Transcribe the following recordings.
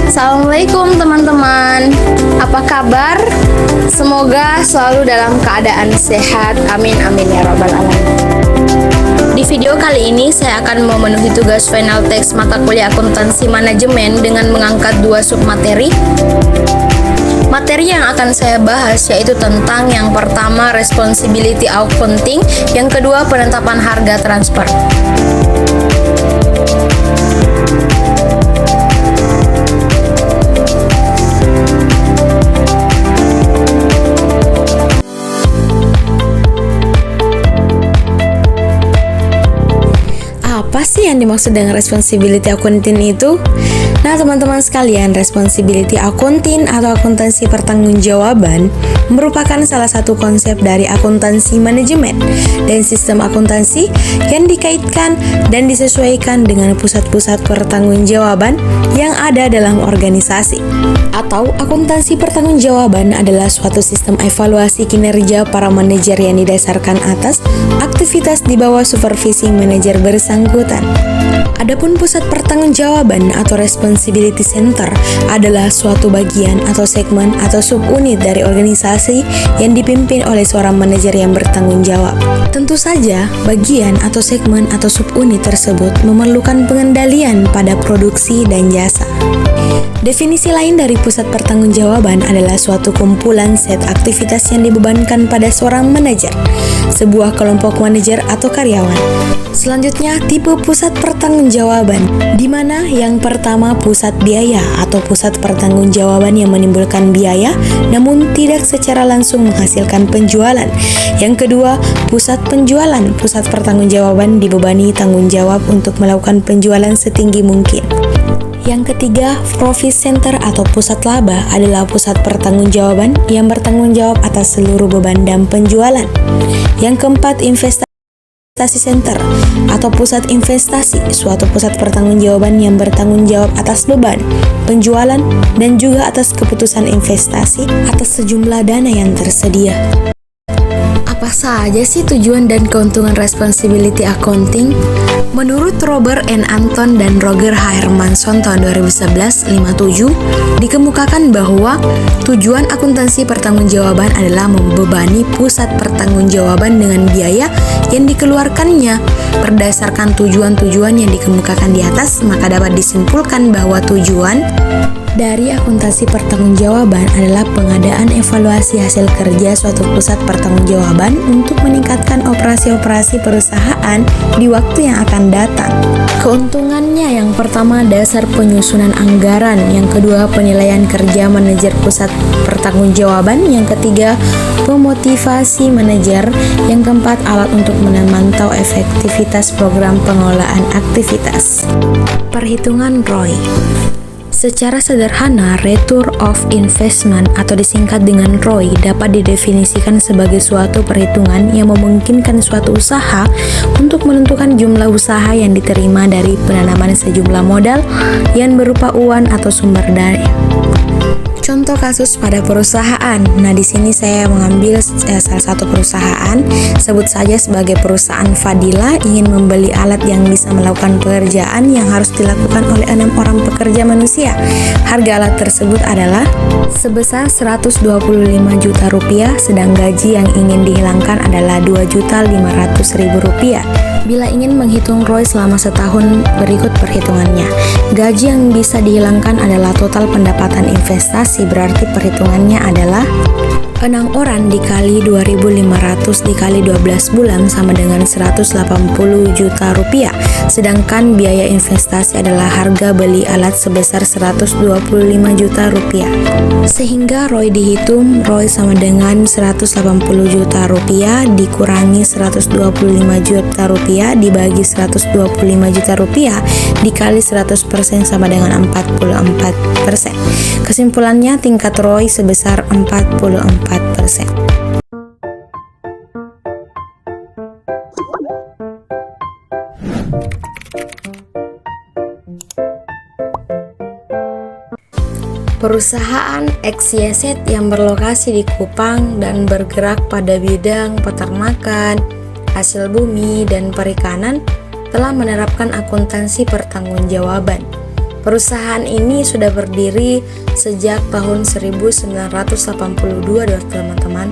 Assalamualaikum teman-teman. Apa kabar? Semoga selalu dalam keadaan sehat. Amin amin ya rabbal alamin. Di video kali ini saya akan memenuhi tugas final teks mata kuliah akuntansi manajemen dengan mengangkat dua submateri. Materi yang akan saya bahas yaitu tentang yang pertama responsibility accounting, yang kedua penetapan harga transfer. Apa sih yang dimaksud dengan responsibility accounting itu? Nah, teman-teman sekalian, responsibility accounting atau akuntansi pertanggungjawaban merupakan salah satu konsep dari akuntansi manajemen dan sistem akuntansi yang dikaitkan dan disesuaikan dengan pusat-pusat pertanggungjawaban yang ada dalam organisasi. Atau akuntansi pertanggungjawaban adalah suatu sistem evaluasi kinerja para manajer yang didasarkan atas aktivitas di bawah supervisi manajer bersangkutan. Adapun pusat pertanggungjawaban atau responsibility center adalah suatu bagian atau segmen atau subunit dari organisasi yang dipimpin oleh seorang manajer yang bertanggung jawab. Tentu saja, bagian atau segmen atau subunit tersebut memerlukan pengendalian pada produksi dan jasa. Definisi lain dari pusat pertanggungjawaban adalah suatu kumpulan set aktivitas yang dibebankan pada seorang manajer, sebuah kelompok manajer atau karyawan. Selanjutnya, tipe pusat pertanggungjawaban, di mana yang pertama pusat biaya atau pusat pertanggungjawaban yang menimbulkan biaya namun tidak secara langsung menghasilkan penjualan. Yang kedua, pusat penjualan, pusat pertanggungjawaban dibebani tanggung jawab untuk melakukan penjualan setinggi mungkin. Yang ketiga, profit center atau pusat laba adalah pusat pertanggungjawaban yang bertanggung jawab atas seluruh beban dan penjualan. Yang keempat, investasi center atau pusat investasi, suatu pusat pertanggungjawaban yang bertanggung jawab atas beban, penjualan, dan juga atas keputusan investasi atas sejumlah dana yang tersedia. Apa saja sih tujuan dan keuntungan responsibility accounting? Menurut Robert N. Anton dan Roger H. Hermanson tahun 2011-57, dikemukakan bahwa tujuan akuntansi pertanggungjawaban adalah membebani pusat pertanggungjawaban dengan biaya yang dikeluarkannya. Berdasarkan tujuan-tujuan yang dikemukakan di atas, maka dapat disimpulkan bahwa tujuan dari akuntansi pertanggungjawaban adalah pengadaan evaluasi hasil kerja suatu pusat pertanggungjawaban untuk meningkatkan operasi-operasi perusahaan di waktu yang akan datang. Keuntungannya yang pertama dasar penyusunan anggaran, yang kedua penilaian kerja manajer pusat pertanggungjawaban, yang ketiga pemotivasi manajer, yang keempat alat untuk memantau efektivitas program pengelolaan aktivitas. Perhitungan ROI. Secara sederhana, Return of Investment atau disingkat dengan ROI dapat didefinisikan sebagai suatu perhitungan yang memungkinkan suatu usaha untuk menentukan jumlah usaha yang diterima dari penanaman sejumlah modal yang berupa uang atau sumber daya. Contoh kasus pada perusahaan. Nah, di sini saya mengambil salah satu perusahaan, sebut saja sebagai perusahaan Fadila, ingin membeli alat yang bisa melakukan pekerjaan yang harus dilakukan oleh 6 orang pekerja manusia. Harga alat tersebut adalah sebesar 125 juta rupiah, sedang gaji yang ingin dihilangkan adalah 2.500.000 rupiah. Bila ingin menghitung ROI selama setahun, berikut perhitungannya. Gaji yang bisa dihilangkan adalah total pendapatan investasi, berarti perhitungannya adalah 6 orang dikali 2.500 dikali 12 bulan sama dengan 180 juta rupiah. Sedangkan biaya investasi adalah harga beli alat sebesar 125 juta rupiah. Sehingga ROI dihitung, ROI sama dengan 180 juta rupiah dikurangi 125 juta rupiah dibagi 125 juta rupiah dikali 100% sama dengan 44%. Kesimpulannya, tingkat ROI sebesar 44%. Perusahaan XYZ yang berlokasi di Kupang dan bergerak pada bidang peternakan, hasil bumi, dan perikanan telah menerapkan akuntansi pertanggungjawaban. Perusahaan ini sudah berdiri sejak tahun 1982, teman-teman.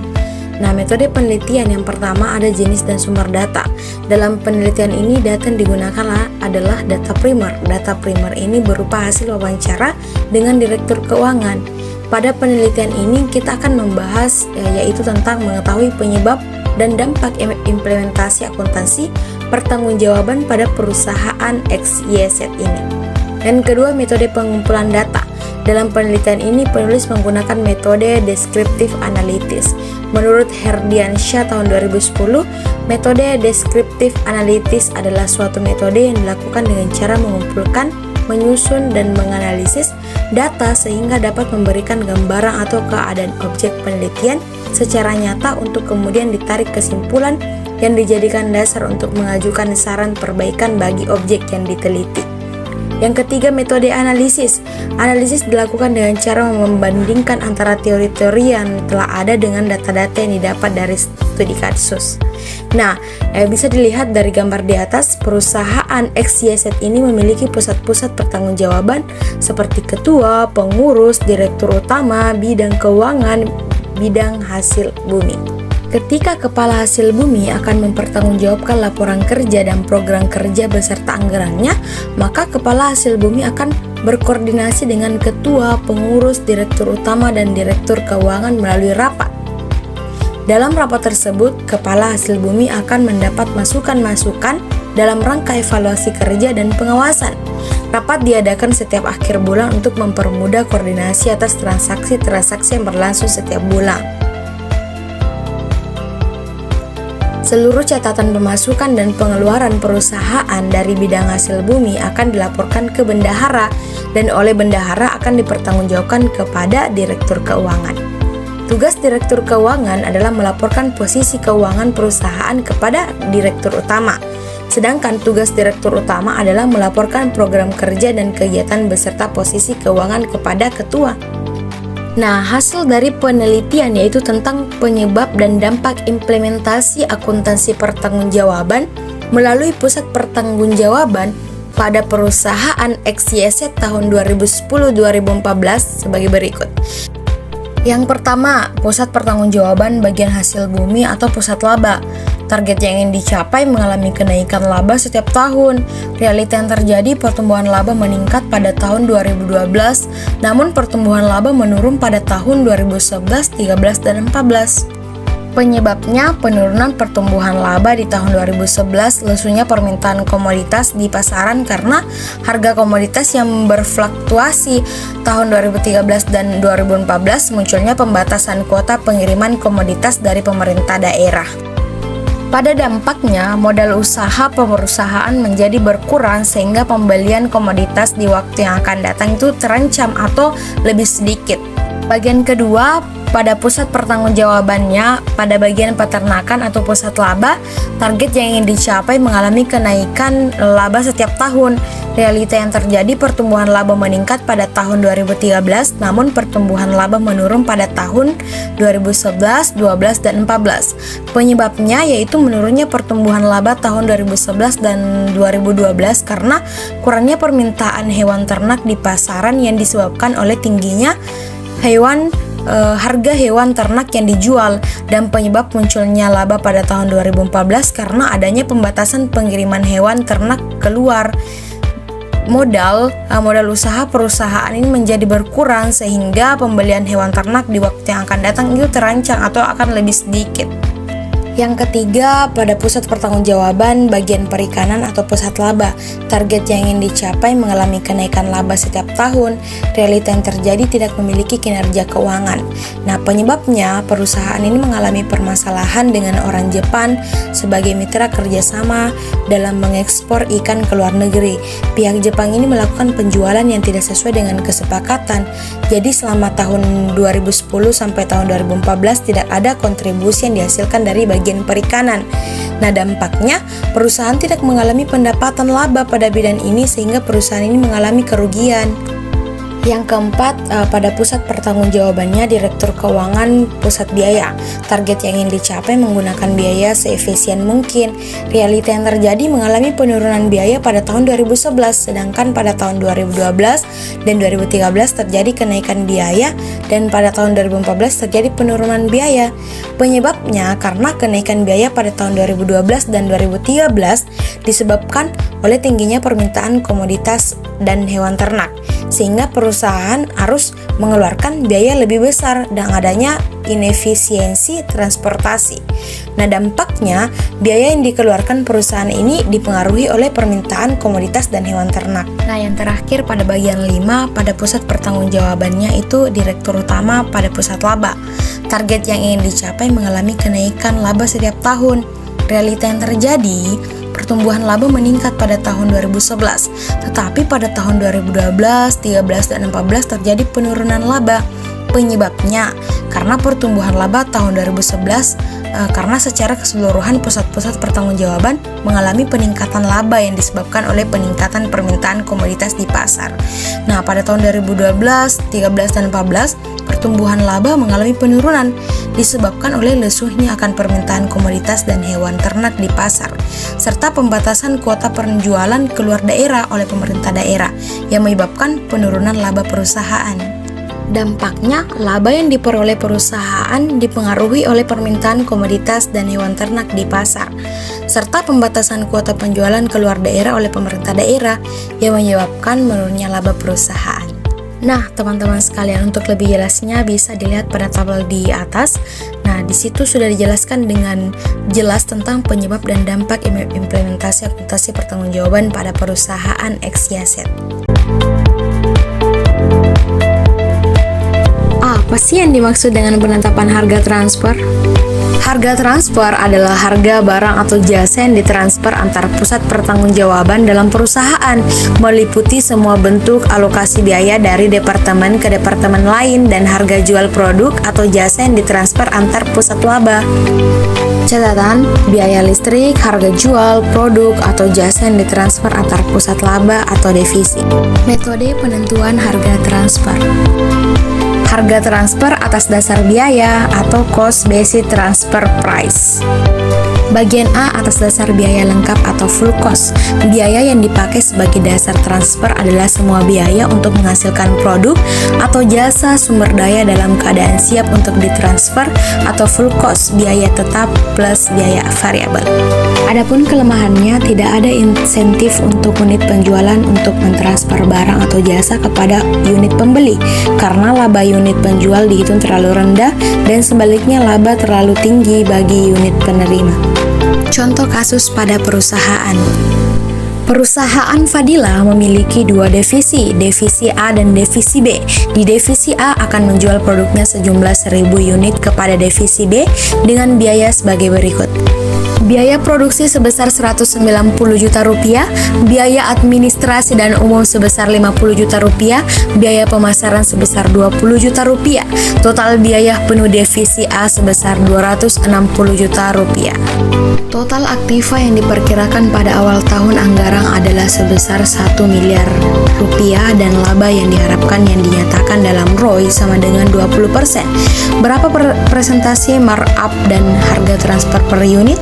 Nah, metode penelitian yang pertama ada jenis dan sumber data. Dalam penelitian ini, data yang digunakan adalah data primer. Data primer ini berupa hasil wawancara dengan direktur keuangan. Pada penelitian ini, kita akan membahas yaitu tentang mengetahui penyebab dan dampak implementasi akuntansi pertanggungjawaban pada perusahaan XYZ ini. Dan kedua, metode pengumpulan data. Dalam penelitian ini, penulis menggunakan metode descriptive analysis. Menurut Herdiansyah tahun 2010, metode descriptive analysis adalah suatu metode yang dilakukan dengan cara mengumpulkan, menyusun, dan menganalisis data sehingga dapat memberikan gambaran atau keadaan objek penelitian secara nyata untuk kemudian ditarik kesimpulan yang dijadikan dasar untuk mengajukan saran perbaikan bagi objek yang diteliti. Yang ketiga, metode analisis. Analisis dilakukan dengan cara membandingkan antara teori-teori yang telah ada dengan data-data yang didapat dari studi kasus. Nah, bisa dilihat dari gambar di atas, perusahaan XYZ ini memiliki pusat-pusat pertanggungjawaban seperti ketua, pengurus, direktur utama, bidang keuangan, bidang hasil bumi. Ketika kepala hasil bumi akan mempertanggungjawabkan laporan kerja dan program kerja beserta anggarannya, maka kepala hasil bumi akan berkoordinasi dengan ketua, pengurus, direktur utama, dan direktur keuangan melalui rapat. Dalam rapat tersebut, kepala hasil bumi akan mendapat masukan-masukan dalam rangka evaluasi kerja dan pengawasan. Rapat diadakan setiap akhir bulan untuk mempermudah koordinasi atas transaksi-transaksi yang berlangsung setiap bulan. Seluruh catatan pemasukan dan pengeluaran perusahaan dari bidang hasil bumi akan dilaporkan ke bendahara dan oleh bendahara akan dipertanggungjawabkan kepada direktur keuangan. Tugas direktur keuangan adalah melaporkan posisi keuangan perusahaan kepada direktur utama. Sedangkan tugas direktur utama adalah melaporkan program kerja dan kegiatan beserta posisi keuangan kepada ketua. Nah, hasil dari penelitian yaitu tentang penyebab dan dampak implementasi akuntansi pertanggungjawaban melalui pusat pertanggungjawaban pada perusahaan XYZ tahun 2010-2014 sebagai berikut. Yang pertama, pusat pertanggungjawaban bagian hasil bumi atau pusat laba. Target yang ingin dicapai mengalami kenaikan laba setiap tahun. Realita yang terjadi, pertumbuhan laba meningkat pada tahun 2012, namun pertumbuhan laba menurun pada tahun 2011, 13, dan 14. Penyebabnya penurunan pertumbuhan laba di tahun 2011, lesunya permintaan komoditas di pasaran karena harga komoditas yang berfluktuasi. Tahun 2013 dan 2014 munculnya pembatasan kuota pengiriman komoditas dari pemerintah daerah. Pada dampaknya, modal usaha perusahaan menjadi berkurang sehingga pembelian komoditas di waktu yang akan datang itu terancam atau lebih sedikit. Bagian kedua, pada pusat pertanggungjawabannya, pada bagian peternakan atau pusat laba, target yang ingin dicapai mengalami kenaikan laba setiap tahun. Realita yang terjadi, pertumbuhan laba meningkat pada tahun 2013, namun pertumbuhan laba menurun pada tahun 2011, 12, dan 14. Penyebabnya yaitu menurunnya pertumbuhan laba tahun 2011 dan 2012 karena kurangnya permintaan hewan ternak di pasaran yang disebabkan oleh tingginya harga hewan ternak yang dijual, dan penyebab munculnya laba pada tahun 2014 karena adanya pembatasan pengiriman hewan ternak keluar. Modal usaha perusahaan ini menjadi berkurang sehingga pembelian hewan ternak di waktu yang akan datang itu terancam atau akan lebih sedikit. Yang ketiga, pada pusat pertanggungjawaban bagian perikanan atau pusat laba, target yang ingin dicapai mengalami kenaikan laba setiap tahun. Realita yang terjadi tidak memiliki kinerja keuangan. Nah, penyebabnya perusahaan ini mengalami permasalahan dengan orang Jepang sebagai mitra kerjasama dalam mengekspor ikan ke luar negeri. Pihak Jepang ini melakukan penjualan yang tidak sesuai dengan kesepakatan. Jadi selama tahun 2010 sampai tahun 2014 tidak ada kontribusi yang dihasilkan dari bagian perikanan. Nah, dampaknya perusahaan tidak mengalami pendapatan laba pada bidang ini sehingga perusahaan ini mengalami kerugian. Yang keempat, pada pusat pertanggungjawabannya Direktur Keuangan Pusat Biaya. Target yang ingin dicapai menggunakan biaya seefisien mungkin. Realita yang terjadi mengalami penurunan biaya pada tahun 2011, sedangkan pada tahun 2012 dan 2013 terjadi kenaikan biaya, dan pada tahun 2014 terjadi penurunan biaya. Penyebabnya karena kenaikan biaya pada tahun 2012 dan 2013 disebabkan oleh tingginya permintaan komoditas dan hewan ternak, sehingga perusahaan harus mengeluarkan biaya lebih besar dan adanya inefisiensi transportasi. Nah, dampaknya biaya yang dikeluarkan perusahaan ini dipengaruhi oleh permintaan komoditas dan hewan ternak. Nah, yang terakhir pada bagian 5, pada pusat pertanggungjawabannya itu Direktur Utama pada pusat laba. Target yang ingin dicapai mengalami kenaikan laba setiap tahun. Realita yang terjadi, pertumbuhan laba meningkat pada tahun 2011, tetapi pada tahun 2012, 13, dan 14 terjadi penurunan laba. Penyebabnya karena pertumbuhan laba tahun 2011 karena secara keseluruhan pusat-pusat pertanggungjawaban mengalami peningkatan laba yang disebabkan oleh peningkatan permintaan komoditas di pasar. Nah, pada tahun 2012, 13, dan 14 pertumbuhan laba mengalami penurunan disebabkan oleh lesuhnya akan permintaan komoditas dan hewan ternak di pasar, serta pembatasan kuota penjualan keluar daerah oleh pemerintah daerah yang menyebabkan penurunan laba perusahaan. Dampaknya, laba yang diperoleh perusahaan dipengaruhi oleh permintaan komoditas dan hewan ternak di pasar, serta pembatasan kuota penjualan keluar daerah oleh pemerintah daerah yang menyebabkan menurunnya laba perusahaan. Nah, teman-teman sekalian, untuk lebih jelasnya bisa dilihat pada tabel di atas. Nah, di situ sudah dijelaskan dengan jelas tentang penyebab dan dampak implementasi akuntansi pertanggungjawaban pada perusahaan XYZ. Apa sih yang dimaksud dengan penetapan harga transfer? Harga transfer adalah harga barang atau jasa yang ditransfer antar pusat pertanggungjawaban dalam perusahaan, meliputi semua bentuk alokasi biaya dari departemen ke departemen lain, dan harga jual produk atau jasa yang ditransfer antar pusat laba. Catatan, biaya listrik, harga jual, produk, atau jasa yang ditransfer antar pusat laba atau divisi. Metode penentuan harga transfer. Harga transfer atas dasar biaya atau cost based transfer price. Bagian A, atas dasar biaya lengkap atau full cost. Biaya yang dipakai sebagai dasar transfer adalah semua biaya untuk menghasilkan produk atau jasa sumber daya dalam keadaan siap untuk ditransfer, atau full cost, biaya tetap plus biaya variabel. Adapun kelemahannya, tidak ada insentif untuk unit penjualan untuk mentransfer barang atau jasa kepada unit pembeli, karena laba unit penjual dihitung terlalu rendah dan sebaliknya laba terlalu tinggi bagi unit penerima. Contoh kasus pada perusahaan. Perusahaan Fadila memiliki dua divisi A dan divisi B. Di divisi A akan menjual produknya sejumlah 1.000 unit kepada divisi B dengan biaya sebagai berikut. Biaya produksi sebesar 190 juta rupiah, biaya administrasi dan umum sebesar 50 juta rupiah, biaya pemasaran sebesar 20 juta rupiah. Total biaya penuh divisi A sebesar 260 juta rupiah. Total aktiva yang diperkirakan pada awal tahun anggaran adalah sebesar 1 miliar rupiah, dan laba yang diharapkan yang dinyatakan dalam ROI sama dengan 20%. Berapa presentasi markup dan harga transfer per unit?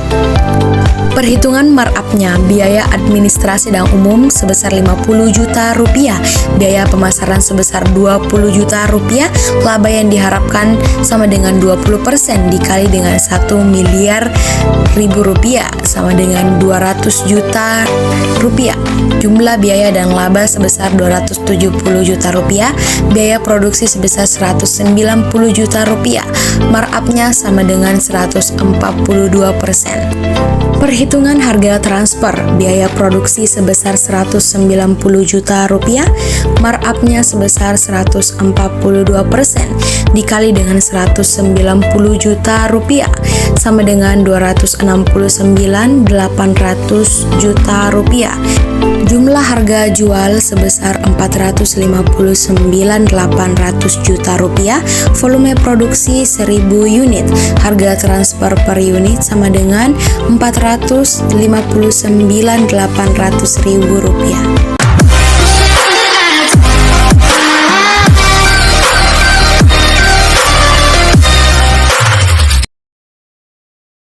Perhitungan markup-nya, biaya administrasi dan umum sebesar 50 juta rupiah, biaya pemasaran sebesar 20 juta rupiah, laba yang diharapkan sama dengan 20% dikali dengan 1 miliar ribu rupiah sama dengan 200 juta rupiah. Jumlah biaya dan laba sebesar 270 juta rupiah, biaya produksi sebesar 190 juta rupiah, markup-nya sama dengan 142%. Perhitungan harga transfer, biaya produksi sebesar 190 juta rupiah, markup-nya sebesar 142% dikali dengan 190 juta rupiah sama dengan 269.800 juta rupiah. Jumlah harga jual sebesar 459.800 juta rupiah, volume produksi 1.000 unit, harga transfer per unit sama dengan 459.800.000 rupiah.